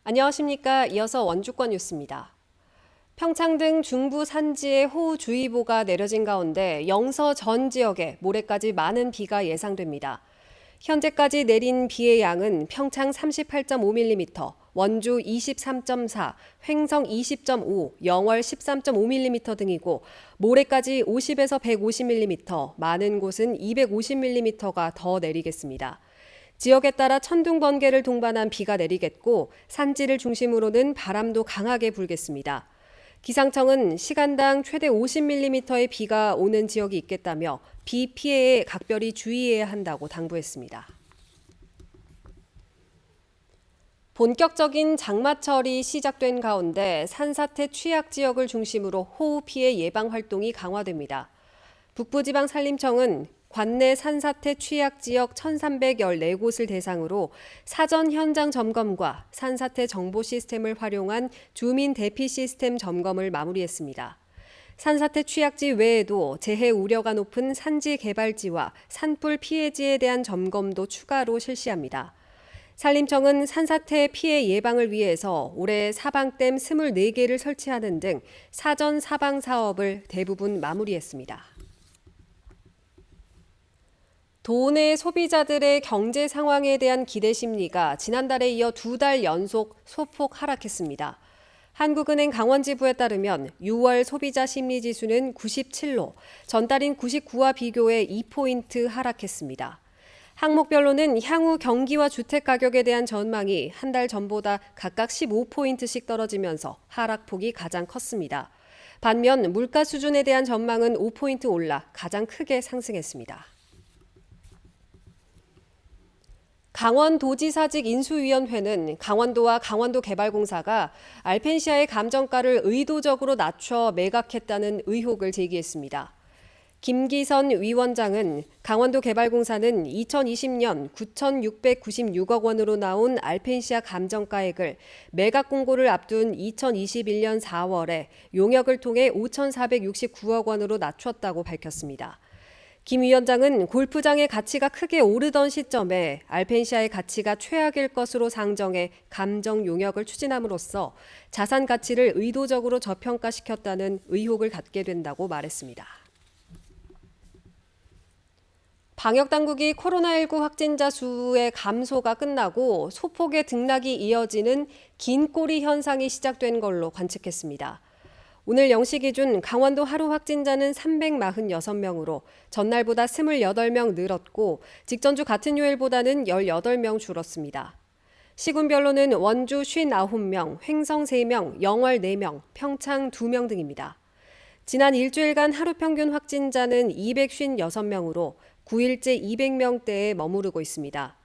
안녕하십니까. 이어서 원주권 뉴스입니다. 평창 등 중부 산지에 호우주의보가 내려진 가운데 영서 전 지역에 모레까지 많은 비가 예상됩니다. 현재까지 내린 비의 양은 평창 38.5mm, 원주 23.4, 횡성 20.5, 영월 13.5mm 등이고 모레까지 50에서 150mm, 많은 곳은 250mm가 더 내리겠습니다. 지역에 따라 천둥 번개를 동반한 비가 내리겠고 산지를 중심으로는 바람도 강하게 불겠습니다. 기상청은 시간당 최대 50mm의 비가 오는 지역이 있겠다며 비 피해에 각별히 주의해야 한다고 당부했습니다. 본격적인 장마철이 시작된 가운데 산사태 취약 지역을 중심으로 호우 피해 예방 활동이 강화됩니다. 북부지방산림청은 관내 산사태 취약 지역 1,314곳을 대상으로 사전 현장 점검과 산사태 정보 시스템을 활용한 주민 대피 시스템 점검을 마무리했습니다. 산사태 취약지 외에도 재해 우려가 높은 산지 개발지와 산불 피해지에 대한 점검도 추가로 실시합니다. 산림청은 산사태 피해 예방을 위해서 올해 사방댐 24개를 설치하는 등 사전 사방 사업을 대부분 마무리했습니다. 도내 소비자들의 경제 상황에 대한 기대 심리가 지난달에 이어 2달 연속 소폭 하락했습니다. 한국은행 강원지부에 따르면 6월 소비자 심리지수는 97로 전달인 99와 비교해 2포인트 하락했습니다. 항목별로는 향후 경기와 주택 가격에 대한 전망이 한 달 전보다 각각 15포인트씩 떨어지면서 하락폭이 가장 컸습니다. 반면 물가 수준에 대한 전망은 5포인트 올라 가장 크게 상승했습니다. 강원도지사직 인수위원회는 강원도와 강원도개발공사가 알펜시아의 감정가를 의도적으로 낮춰 매각했다는 의혹을 제기했습니다. 김기선 위원장은 강원도개발공사는 2020년 9,696억 원으로 나온 알펜시아 감정가액을 매각 공고를 앞둔 2021년 4월에 용역을 통해 5,469억 원으로 낮췄다고 밝혔습니다. 김 위원장은 골프장의 가치가 크게 오르던 시점에 알펜시아의 가치가 최악일 것으로 상정해 감정 용역을 추진함으로써 자산 가치를 의도적으로 저평가시켰다는 의혹을 갖게 된다고 말했습니다. 방역당국이 코로나19 확진자 수의 감소가 끝나고 소폭의 등락이 이어지는 긴 꼬리 현상이 시작된 걸로 관측했습니다. 오늘 0시 기준 강원도 하루 확진자는 346명으로 전날보다 28명 늘었고 직전주 같은 요일보다는 18명 줄었습니다. 시군별로는 원주 59명, 횡성 3명, 영월 4명, 평창 2명 등입니다. 지난 일주일간 하루 평균 확진자는 256명으로 9일째 200명대에 머무르고 있습니다.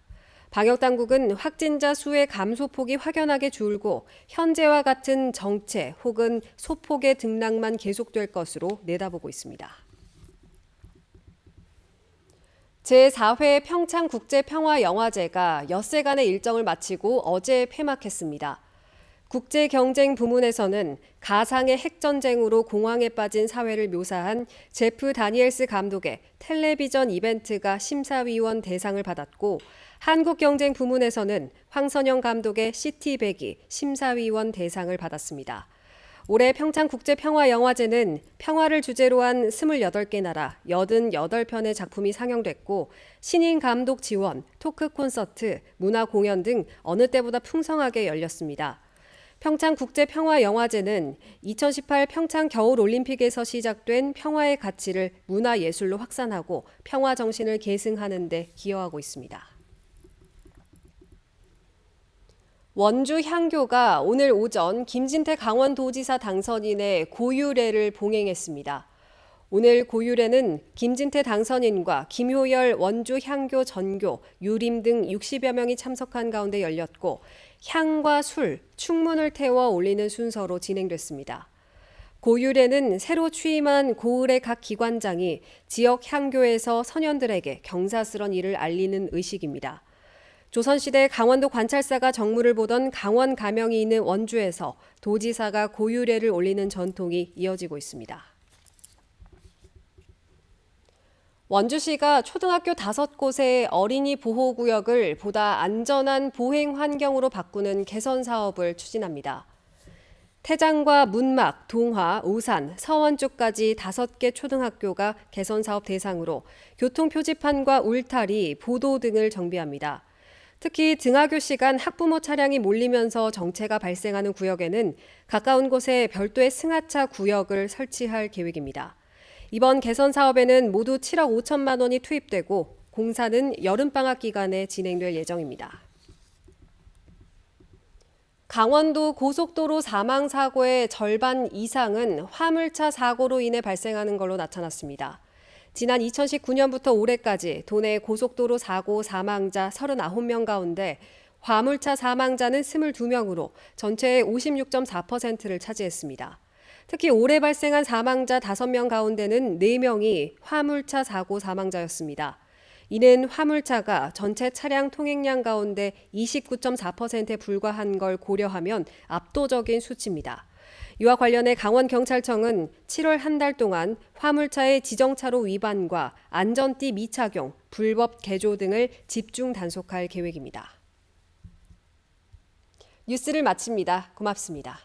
방역당국은 확진자 수의 감소폭이 확연하게 줄고 현재와 같은 정체 혹은 소폭의 등락만 계속될 것으로 내다보고 있습니다. 제4회 평창국제평화영화제가 엿새간의 일정을 마치고 어제 폐막했습니다. 국제경쟁 부문에서는 가상의 핵전쟁으로 공황에 빠진 사회를 묘사한 제프 다니엘스 감독의 텔레비전 이벤트가 심사위원 대상을 받았고 한국경쟁 부문에서는 황선영 감독의 시티백이 심사위원 대상을 받았습니다. 올해 평창국제평화영화제는 평화를 주제로 한 28개 나라 88편의 작품이 상영됐고 신인 감독 지원, 토크 콘서트, 문화 공연 등 어느 때보다 풍성하게 열렸습니다. 평창국제평화영화제는 2018 평창 겨울올림픽에서 시작된 평화의 가치를 문화예술로 확산하고 평화 정신을 계승하는 데 기여하고 있습니다. 원주 향교가 오늘 오전 김진태 강원도지사 당선인의 고유례를 봉행했습니다. 오늘 고유례는 김진태 당선인과 김효열 원주 향교 전교, 유림 등 60여 명이 참석한 가운데 열렸고 향과 술, 충문을 태워 올리는 순서로 진행됐습니다. 고유례는 새로 취임한 고을의 각 기관장이 지역 향교에서 선현들에게 경사스런 일을 알리는 의식입니다. 조선시대 강원도 관찰사가 정무를 보던 강원 가명이 있는 원주에서 도지사가 고유례를 올리는 전통이 이어지고 있습니다. 원주시가 초등학교 5곳의 어린이 보호구역을 보다 안전한 보행 환경으로 바꾸는 개선 사업을 추진합니다. 태장과 문막, 동화, 오산, 서원주까지 5개 초등학교가 개선 사업 대상으로 교통 표지판과 울타리, 보도 등을 정비합니다. 특히 등하교 시간 학부모 차량이 몰리면서 정체가 발생하는 구역에는 가까운 곳에 별도의 승하차 구역을 설치할 계획입니다. 이번 개선 사업에는 모두 7억 5천만 원이 투입되고 공사는 여름방학 기간에 진행될 예정입니다. 강원도 고속도로 사망사고의 절반 이상은 화물차 사고로 인해 발생하는 걸로 나타났습니다. 지난 2019년부터 올해까지 도내 고속도로 사고 사망자 39명 가운데 화물차 사망자는 22명으로 전체의 56.4%를 차지했습니다. 특히 올해 발생한 사망자 5명 가운데는 4명이 화물차 사고 사망자였습니다. 이는 화물차가 전체 차량 통행량 가운데 29.4%에 불과한 걸 고려하면 압도적인 수치입니다. 이와 관련해 강원경찰청은 7월 한 달 동안 화물차의 지정차로 위반과 안전띠 미착용, 불법 개조 등을 집중 단속할 계획입니다. 뉴스를 마칩니다. 고맙습니다.